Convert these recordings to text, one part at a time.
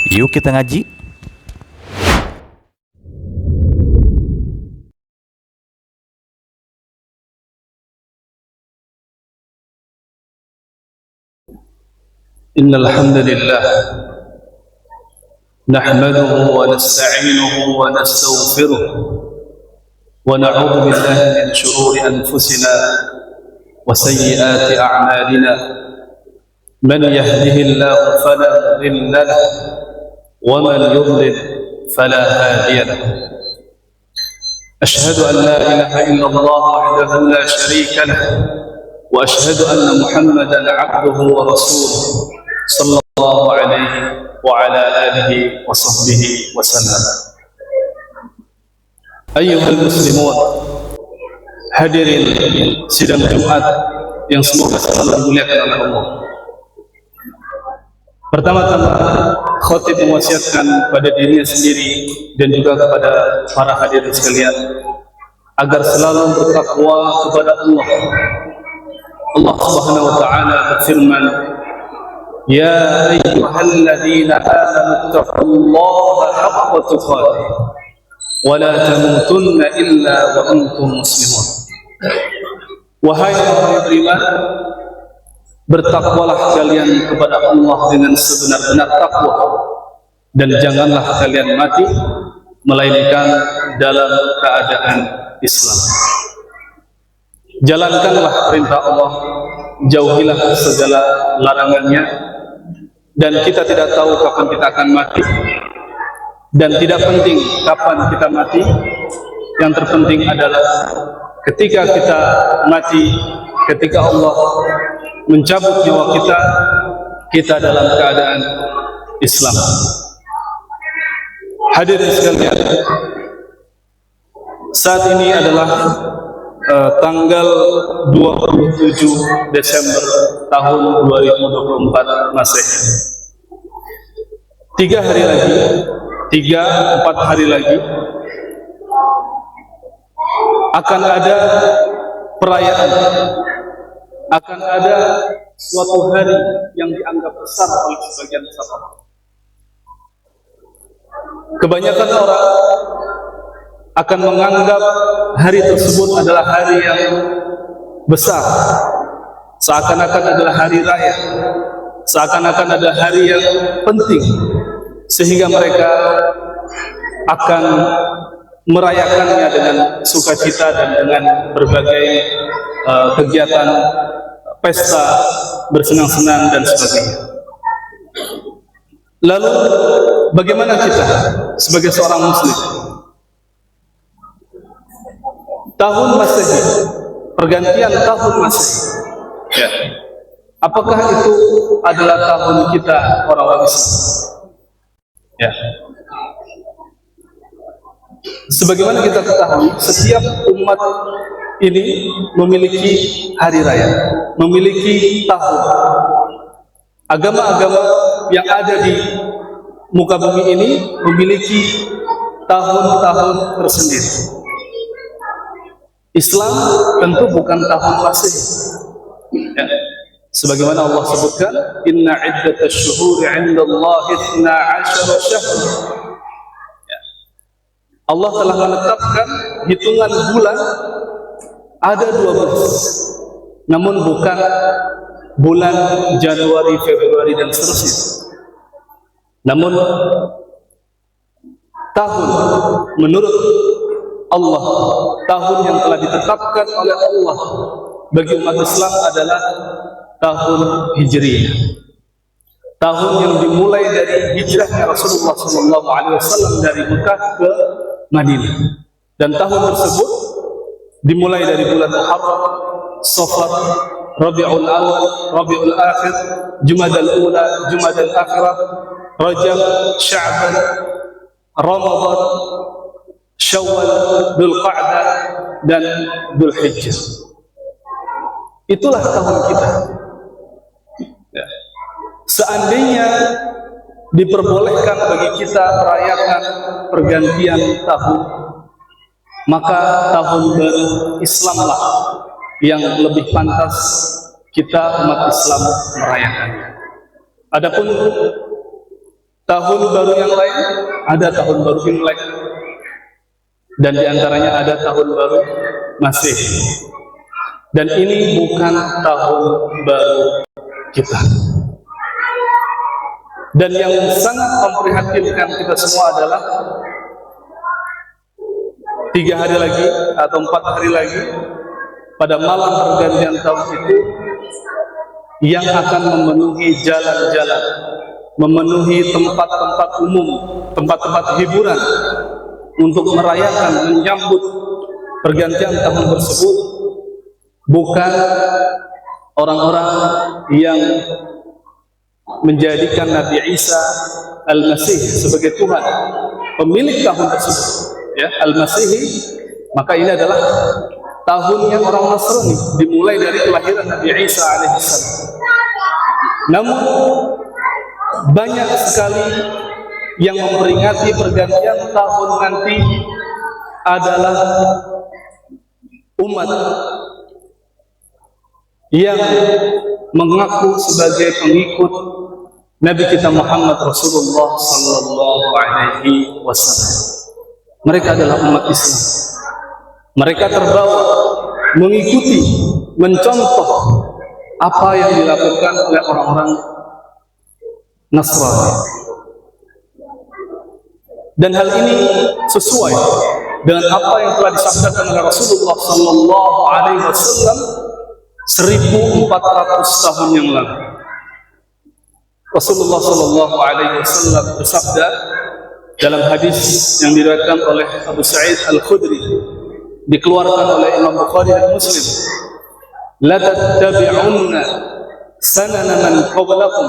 Yuk kita ngaji. Innal hamdalillah nahmaduhu wa nasta'inuhu wa nastaghfiruh wa na'udzu billahi min shururi anfusina wa sayyiati a'malina man yahdihillahu fala mudilla lahu wa man yudlil fala hadiya lahu ashhadu an la ilaha illallah wahdahu la sharika lahu wa ashhadu anna muhammadan 'abduhu wa rasuluhu sallallahu alaihi wa ala alihi wa sahbihi wa sallam. Ayyuhal muslimun, hadirin sidang Jumat yang semoga selalu dimuliakan oleh Allah. Pertama-tama khatib mewasiatkan pada dirinya sendiri dan juga kepada para hadirin sekalian agar selalu bertakwa kepada Allah. Allah Subhanahu wa taala berfirman, "Ya ayyuhalladzina amanu taqullaha haqqa tuqatih wa la tamutunna illa wa antum muslimun." Wahai orang yang beriman, bertakwalah kalian kepada Allah dengan sebenar-benar takwa, dan janganlah kalian mati melainkan dalam keadaan Islam. Jalankanlah perintah Allah, jauhilah segala larangannya, dan kita tidak tahu kapan kita akan mati, dan tidak penting kapan kita mati. Yang terpenting adalah ketika kita mati, ketika Allah mencabut nyawa kita, kita dalam keadaan Islam. Hadirin sekalian, saat ini adalah tanggal 27 Desember tahun 2024 Masehi. 3 hari lagi, 3-4 hari lagi akan ada perayaan, akan ada suatu hari yang dianggap besar oleh sebagian besar orang. Kebanyakan orang akan menganggap hari tersebut adalah hari yang besar, seakan-akan adalah hari raya, seakan-akan adalah hari yang penting, sehingga mereka akan merayakannya dengan sukacita dan dengan berbagai kegiatan pesta, bersenang-senang dan sebagainya. Lalu bagaimana kita sebagai seorang muslim? Tahun Masehi, pergantian tahun Masehi, ya, apakah itu adalah tahun kita orang-orang Islam? Ya. Sebagaimana kita ketahui, setiap umat ini memiliki hari raya, memiliki tahun. Agama-agama yang ada di muka bumi ini memiliki tahun-tahun tersendiri. Islam tentu bukan tahun Masehi. Ya. Sebagaimana Allah sebutkan, "Inna iddatash syuhuri 'indallahi 12 syahr." Ya. Allah telah menetapkan hitungan bulan ada 12. Namun bukan bulan Januari, Februari dan seterusnya. Namun tahun menurut Allah, tahun yang telah ditetapkan oleh Allah bagi umat Islam adalah tahun Hijriyah. Tahun yang dimulai dari hijrahnya Rasulullah SAW dari Mekah ke Madinah. Dan tahun tersebut dimulai dari bulan Muharram, Safar, Rabiul Awal, Rabiul Akhir, Jumadal Ula, Jumadal Akhirah, Rajab, Sya'ban, Ramadan, Syawal, Dzulqa'dah dan Dzulhijjah. Itulah tahun kita. Ya. Seandainya diperbolehkan bagi kita merayakan pergantian tahun, maka tahun baru Islamlah yang lebih pantas kita umat Islam merayakannya. Adapun tahun baru yang lain, ada tahun baru Imlek, dan diantaranya ada tahun baru Masehi. Dan ini bukan tahun baru kita. Dan yang sangat memprihatinkan kita semua adalah 3 hari lagi atau 4 hari lagi pada malam pergantian tahun itu, yang akan memenuhi jalan-jalan, memenuhi tempat-tempat umum, tempat-tempat hiburan untuk merayakan, menyambut pergantian tahun tersebut, bukan orang-orang yang menjadikan Nabi Isa Al-Masih sebagai Tuhan, pemilik tahun tersebut, ya, Al-Masihi. Maka ini adalah tahunnya orang Nasrani, dimulai dari kelahiran Nabi Isa alaihissalam. Namun banyak sekali yang memperingati pergantian tahun nanti adalah umat yang mengaku sebagai pengikut Nabi kita Muhammad Rasulullah Sallallahu Alaihi Wasallam. Mereka adalah umat Islam. Mereka terbawa mengikuti, mencontoh apa yang dilakukan oleh orang-orang Nasrani. Dan hal ini sesuai dengan apa yang telah disabdakan oleh Rasulullah Sallallahu Alaihi Wasallam 1400 tahun yang lalu. Rasulullah Sallallahu Alaihi Wasallam bersabda dalam hadis yang diriwayatkan oleh Abu Sa'id Al-Khudri, dikeluarkan oleh Imam Bukhari dan Muslim, la tattabi'unna sanana man qablakum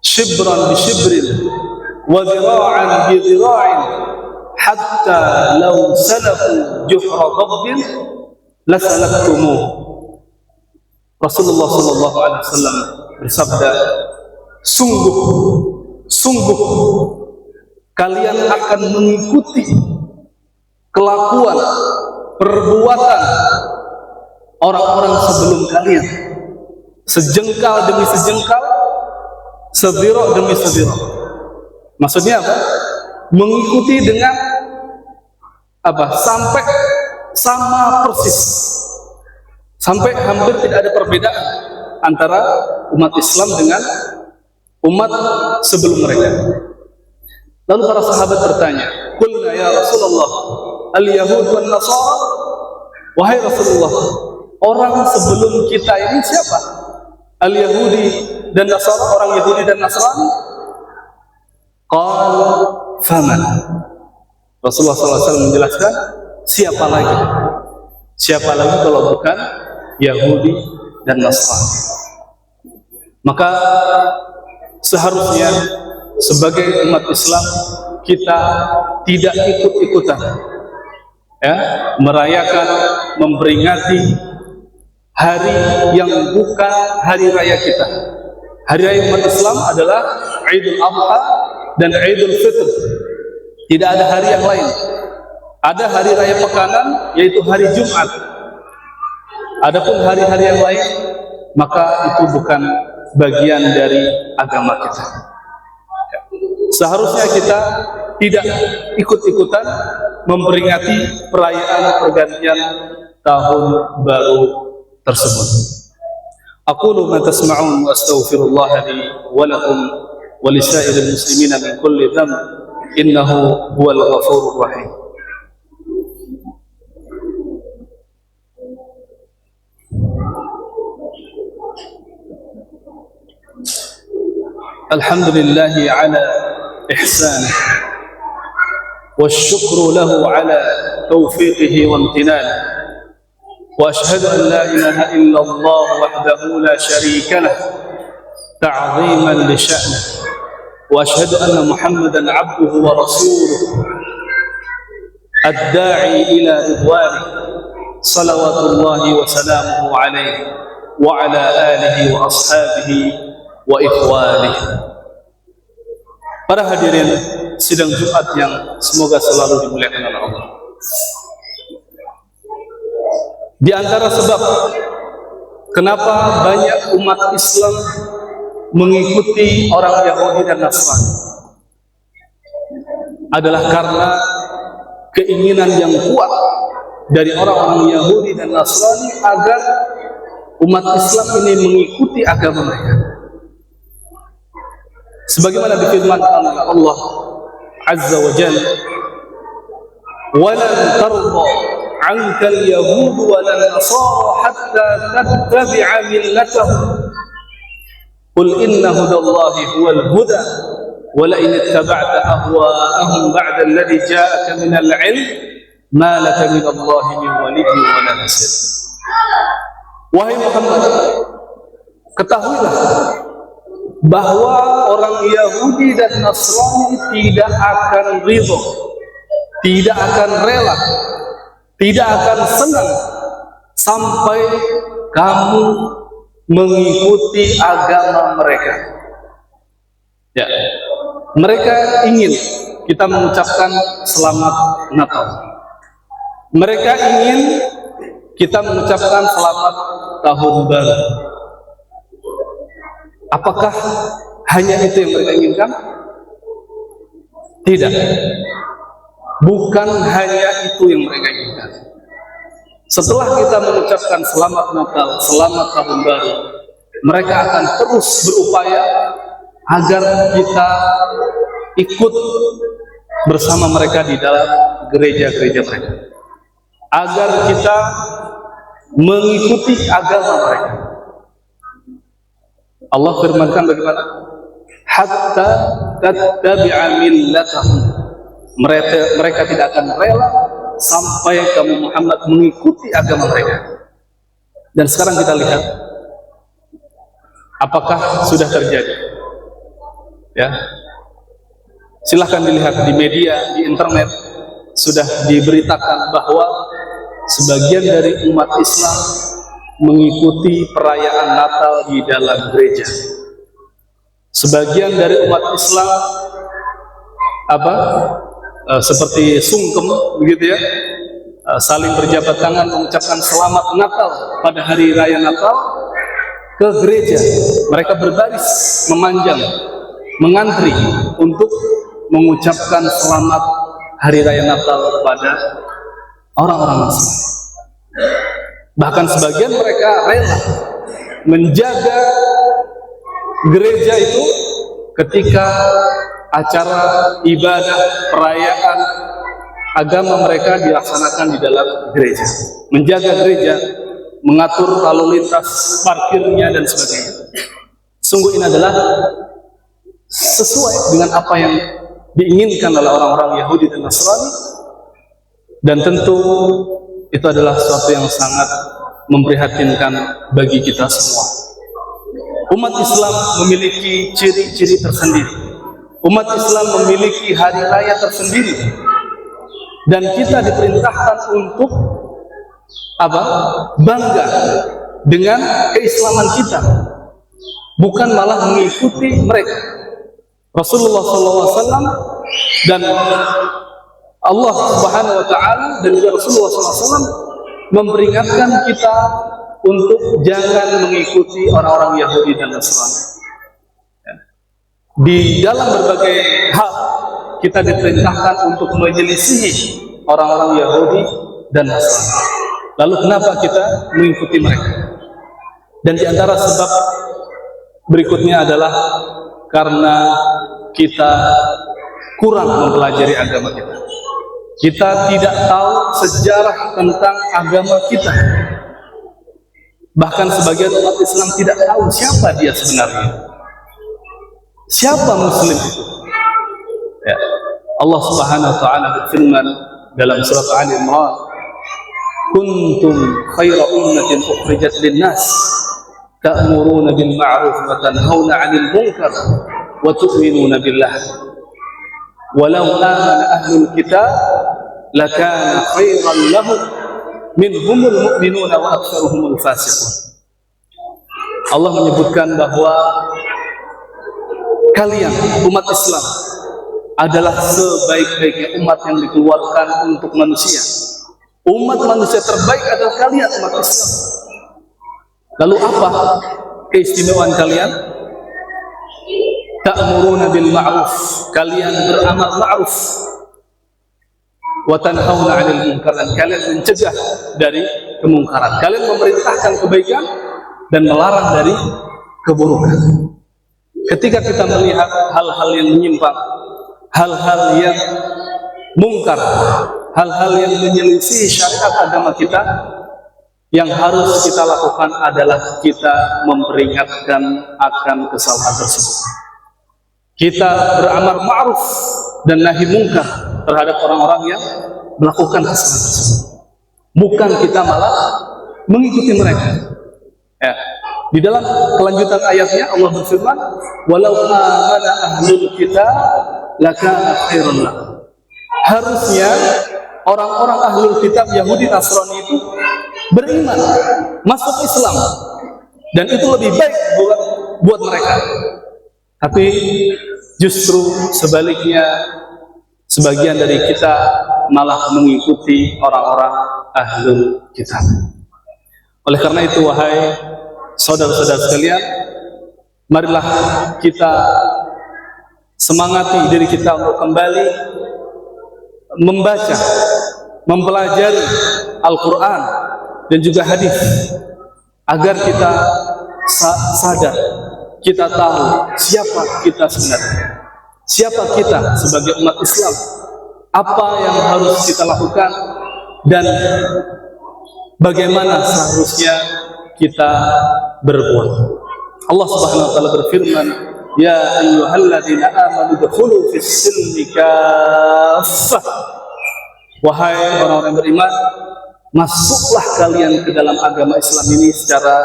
shibran bi shibrin wa dhira'an bi dhira'in hatta law salaku juhra dabbin lasalaktumu. Rasulullah sallallahu alaihi wasallam bersabda, sungguh kalian akan mengikuti kelakuan, perbuatan orang-orang sebelum kalian, sejengkal demi sejengkal, sedira demi sedira. Maksudnya apa? Mengikuti dengan apa? Sampai sama persis, sampai hampir tidak ada perbedaan antara umat Islam dengan umat sebelum mereka. Lalu para sahabat bertanya, "Qulna ya Rasulullah, al-Yahud wan Nasara?" Wahai Rasulullah, orang sebelum kita ini siapa? Al-Yahudi dan Nasara, orang Yahudi dan Nasrani? Qala faman. Rasulullah SAW menjelaskan, siapa lagi? Siapa lagi kalau bukan Yahudi dan Nasrani? Maka seharusnya sebagai umat Islam kita tidak ikut-ikutan, ya, merayakan, memperingati hari yang bukan hari raya kita. Hari raya umat Islam adalah Idul Adha dan Idul Fitr. Tidak ada hari yang lain. Ada hari raya pekanan, yaitu hari Jumat. Adapun hari-hari yang lain, maka itu bukan bagian dari agama kita. Seharusnya kita tidak ikut-ikutan memperingati perayaan pergantian tahun baru tersebut. Aqulu ma tasma'un wa astaghfirullah li wa lakum wa lisa'iril muslimina min kulli dhanb innahu huwal ghafurur rahim. Alhamdulillahi ala ihsanih والشكر له على توفيقه وامتنانه وأشهد أن لا إله إلا الله وحده لا شريك له تعظيما لشأنه وأشهد أن محمدا عبده ورسوله الداعي إلى رضوانه صلوات الله وسلامه عليه وعلى آله وأصحابه وإخوانه. Para hadirin sidang Jumat yang semoga selalu dimuliakan oleh Allah. Di antara sebab kenapa banyak umat Islam mengikuti orang Yahudi dan Nasrani adalah karena keinginan yang kuat dari orang-orang Yahudi dan Nasrani agar umat Islam ini mengikuti agama mereka. Sebagaimana difirmankan oleh Allah Azza wa Jalla, "Walan tarda 'anka al-yahud walan nasara hatta tattabi'a millatahum. Qul inna hudallahi huwal huda wa la in ittaba'ta ahwa'ahum ba'da alladhi ja'aka min al-'ilm ma laka min Allahi min waliyyin wa la nasir." Wahai Muhammad, ketahuilah bahwa orang Yahudi dan Nasrani tidak akan ridho, tidak akan rela, tidak akan senang sampai kamu mengikuti agama mereka. Ya, mereka ingin kita mengucapkan selamat Natal. Mereka ingin kita mengucapkan selamat tahun baru. Apakah hanya itu yang mereka inginkan? Tidak. Bukan hanya itu yang mereka inginkan. Setelah kita mengucapkan selamat Natal, selamat tahun baru, mereka akan terus berupaya agar kita ikut bersama mereka di dalam gereja-gereja mereka, agar kita mengikuti agama mereka. Allah firmankan bagaimana? Hatta tattabi'a millatahum. Mereka tidak akan rela sampai kamu Muhammad mengikuti agama mereka. Dan sekarang kita lihat apakah sudah terjadi. Ya. Silahkan dilihat di media, di internet sudah diberitakan bahwa sebagian dari umat Islam mengikuti perayaan Natal di dalam gereja. Sebagian dari umat Islam seperti sungkem begitu ya, saling berjabat tangan mengucapkan selamat Natal pada hari raya Natal ke gereja. Mereka berbaris memanjang, mengantri untuk mengucapkan selamat hari raya Natal kepada orang-orang Muslim. Bahkan sebagian mereka rela menjaga gereja itu ketika acara ibadah perayaan agama mereka dilaksanakan di dalam gereja, menjaga gereja, mengatur lalu lintas parkirnya dan sebagainya. Sungguh ini adalah sesuai dengan apa yang diinginkan oleh orang-orang Yahudi dan Nasrani, dan tentu itu adalah sesuatu yang sangat memprihatinkan bagi kita semua. Umat Islam memiliki ciri-ciri tersendiri. Umat Islam memiliki hari raya tersendiri. Dan kita diperintahkan untuk bangga dengan keislaman kita, bukan malah mengikuti mereka. Rasulullah SAW dan Allah Subhanahu wa Ta'ala dan juga Rasulullah SAW memperingatkan kita untuk jangan mengikuti orang-orang Yahudi dan Nasrani. Di dalam berbagai hal kita diperintahkan untuk menyelisihi orang-orang Yahudi dan Nasrani. Lalu kenapa kita mengikuti mereka? Dan di antara sebab berikutnya adalah karena kita kurang mempelajari agama kita. Kita tidak tahu sejarah tentang agama kita. Bahkan sebagian umat Islam tidak tahu siapa dia sebenarnya. Siapa Muslim itu? Ya. Allah Subhanahu wa Ta'ala berfirman dalam surat Ali Imran, "Kuntum khaira ummatin ukhrijat lin-nas, ta'muruna bil ma'ruf wa tanhauna 'anil munkar wa tu'minuna billah. Walau amana ahlul kitab lakana khairan lahum minhumul mu'minuna wa aktsaruhumul fasiqun." Allah menyebutkan bahwa kalian umat Islam adalah sebaik-baiknya umat yang dikeluarkan untuk manusia. Umat manusia terbaik adalah kalian umat Islam. Lalu apa keistimewaan kalian? ta'muruna bil ma'ruf, kalian beramal ma'ruf, wa tanhauna 'anil munkar, dan kalian mencegah dari kemungkaran. Kalian memerintahkan kebaikan dan melarang dari keburukan. Ketika kita melihat hal-hal yang menyimpang, hal-hal yang mungkar, hal-hal yang menyelisih syariat agama kita, yang harus kita lakukan adalah kita memperingatkan akan kesalahan tersebut. Kita beramar ma'ruf dan nahi mungkar terhadap orang-orang yang melakukan kesalahan tersebut. Bukan kita malah mengikuti mereka. Ya. Di dalam kelanjutan ayatnya Allah berfirman, "Walau amana ahlul kitab lakana khairan lahum." Harusnya orang-orang ahlul kitab Yahudi Nasrani itu beriman, masuk Islam, dan itu lebih baik buat mereka. Tapi justru sebaliknya, sebagian dari kita malah mengikuti orang-orang ahlul kitab. Oleh karena itu, wahai saudara-saudara sekalian, marilah kita semangati diri kita untuk kembali membaca, mempelajari Al-Quran dan juga hadis, agar kita sadar, kita tahu siapa kita sebenarnya, siapa kita sebagai umat Islam, apa yang harus kita lakukan, dan bagaimana seharusnya kita berbuat. Allah Subhanahu wa taala berfirman, "Ya ayyuhalladzina amanu dkhulu fis-silmi kaffah." Wahai orang-orang beriman, masuklah kalian ke dalam agama Islam ini secara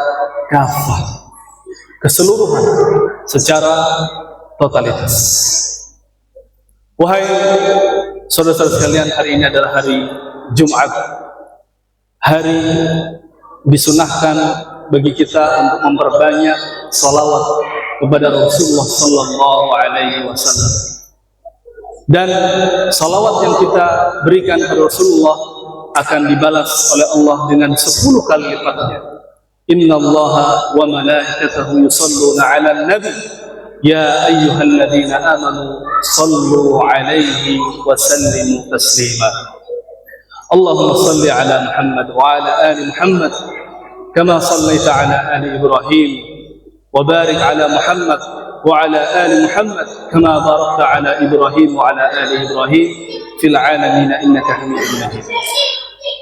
kafah, keseluruhan, secara totalitas. Wahai saudara-saudara sekalian, hari ini adalah hari Jumat, hari disunahkan bagi kita untuk memperbanyak salawat kepada Rasulullah Sallallahu Alaihi Wasallam. Dan salawat yang kita berikan kepada Rasulullah akan dibalas oleh Allah dengan 10 kali lipatnya. Inna Allaha wa malaikatahu yusalluna 'alan nabi ya ayyuhalladzina amanu sallu 'alaihi wa sallimu taslima. Allahumma salli 'ala Muhammad wa 'ala ali Muhammad kama sallaita 'ala ali Ibrahim wa barik 'ala Muhammad وعلى آل محمد كما باركت على إبراهيم وعلى آل إبراهيم في العالمين إنك حميد مجيد.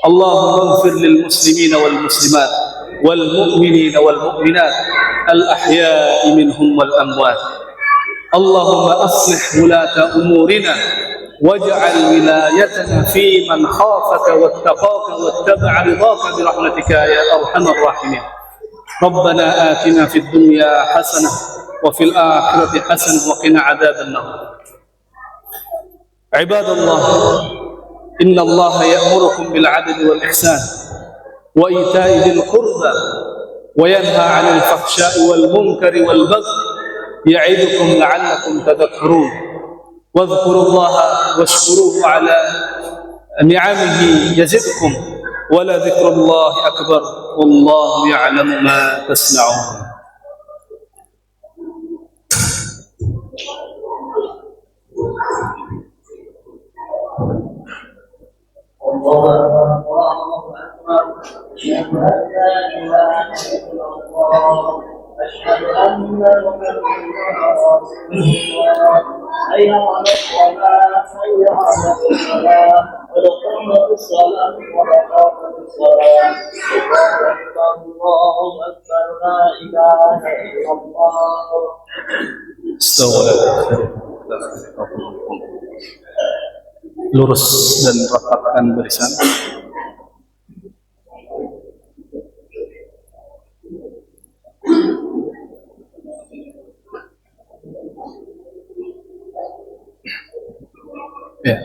اللهم اغفر للمسلمين والمسلمات والمؤمنين والمؤمنات الأحياء منهم والأموات. اللهم أصلح ولاة أمورنا واجعل ولايتنا في من خافك واتقاك واتبع رضاك برحمتك يا أرحم الراحمين. ربنا آتنا في الدنيا حسنة وفي الآخرة حسنة وقنا عذاب النار. عباد الله، إن الله يأمركم بالعدل والإحسان وإيتاء ذي القربى وينهى عن الفحشاء والمنكر والبغي يعظكم لعلكم تذكرون. واذكروا الله واشكروه على نعمه يزدكم ولذكر الله أكبر والله يعلم ما تصنعون. الله أكبر أشهد أن لا إله إلا الله أشهد أن محمدا رسول الله حي على الصلاة حي على الصلاة قد قامت الصلاة وقامت الصلاة الله أكبر لا إله إلا الله. Lurus dan rapatkan barisan. Ya,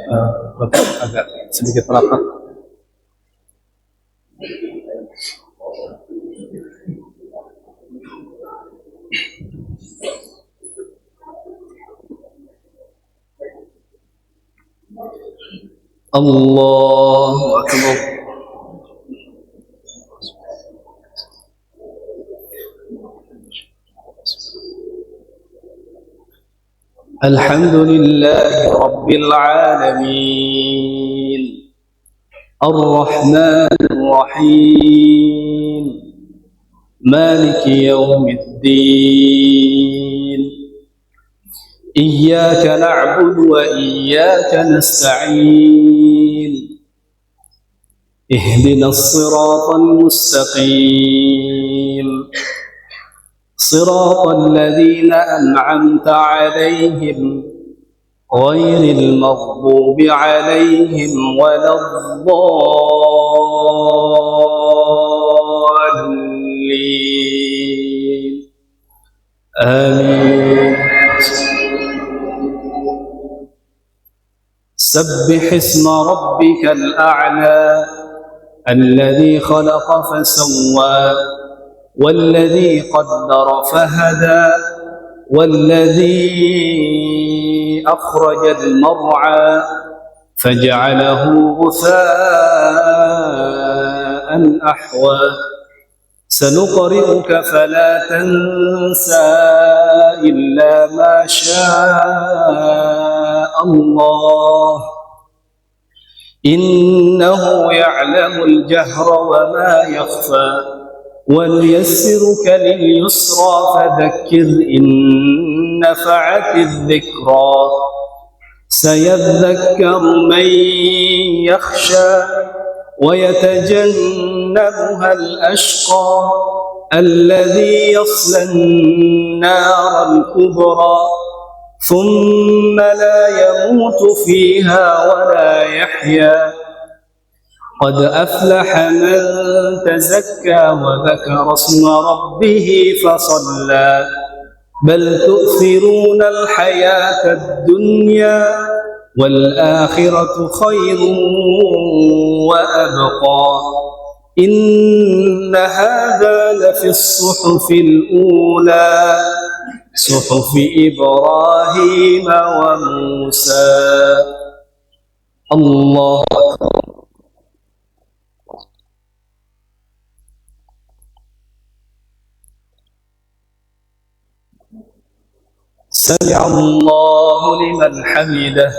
Bapak agak sedikit rapat. Allahu Akbar. الحمد لله رب العالمين الرحمن الرحيم مالك يوم الدين إياك نعبد وإياك نستعين اهدنا الصراط المستقيم صراط الذين أنعمت عليهم غير المغضوب عليهم ولا الضالين آمين. سبح اسم ربك الأعلى الذي خلق فسوى والذي قدر فهدى والذي أخرج المرعى فجعله غثاء أحوى سنقرئك فلا تنسى إلا ما شاء الله إنه يعلم الجهر وما يخفى ونيسرك لليسرى فذكر إن نفعت الذكرى سيذكر من يخشى ويتجنبها الأشقى الذي يصلى النار الكبرى ثم لا يموت فيها ولا يحيا قد أفلح من تزكى وذكر اسم ربه فصلى بل تؤثرون الحياة الدنيا والآخرة خير وأبقى إن هذا لفي الصحف الأولى صحف إبراهيم وموسى. الله سمع الله لمن حمده.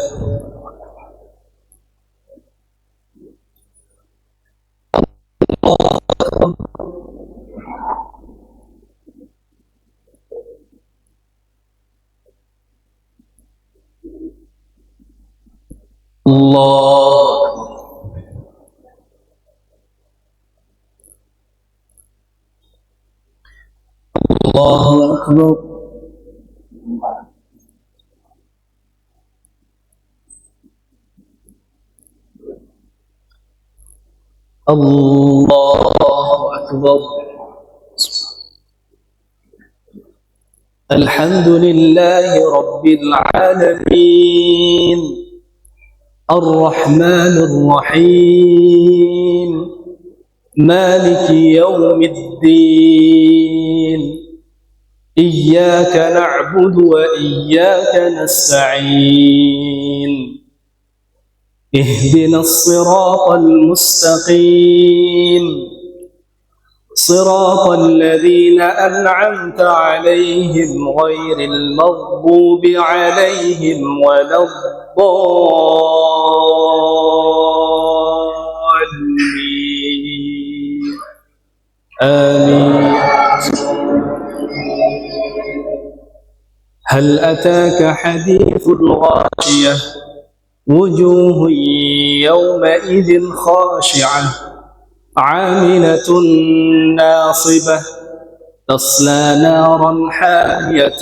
الله الله أكبر. الله أكبر. الحمد لله رب العالمين الرحمن الرحيم مالك يوم الدين إياك نعبد وإياك نستعين اهدنا الصراط المستقيم صراط الذين أنعمت عليهم غير المغضوب عليهم ولا الضالين آمين. هل أتاك حديث الغاشية وجوه يومئذ خاشعة عاملة ناصبة تصلى نارا حامية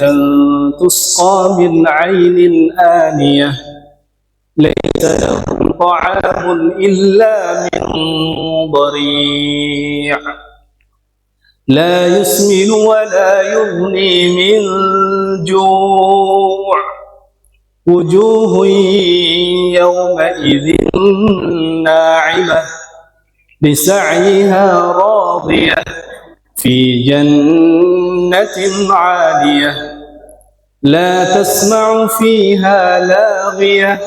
تسقى من عين آنية ليس لهم طعام إلا من ضريع لا يسمن ولا يغني من جوع وجوه يومئذ ناعمة لسعيها راضية في جنة عالية لا تسمع فيها لاغية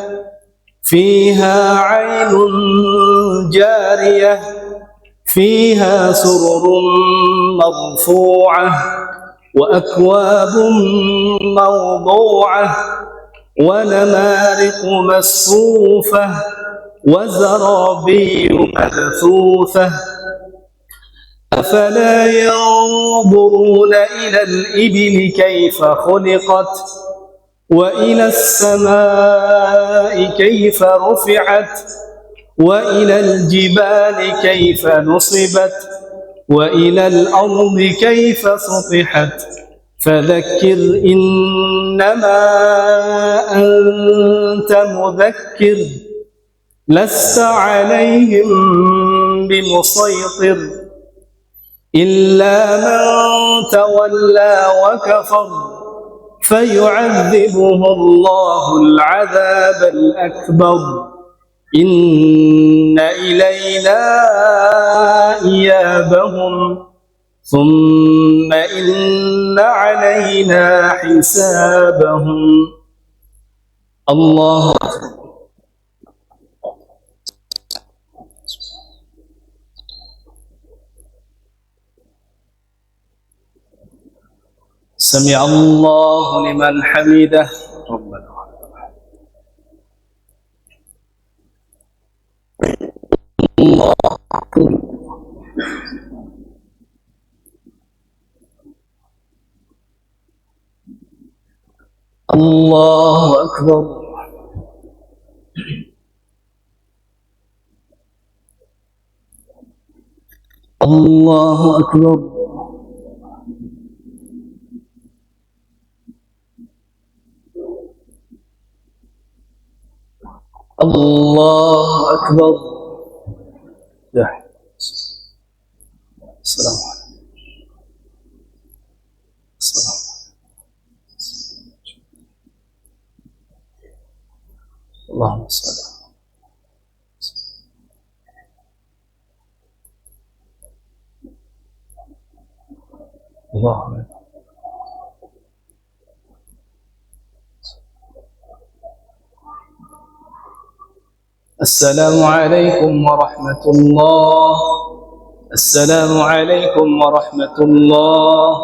فيها عين جارية فيها سرر مرفوعة وأكواب موضوعة ونمارق مصفوفة وزرابي مبثوثة أفلا ينظرون إلى الإبل كيف خلقت وإلى السماء كيف رفعت وإلى الجبال كيف نصبت وإلى الأرض كيف سطحت فذكر إنما أنت مذكر لست عليهم بمسيطر إلا من تولى وكفر فيعذبه الله العذاب الأكبر إن إلينا إيابهم ثم إن علينا حسابهم. الله سمع الله لمن حمده ربنا الله الله أكبر. الله أكبر. الله أكبر. السلام عليكم. السلام. اللهم صل. اللهم السلام عليكم ورحمة الله. السلام عليكم ورحمة الله.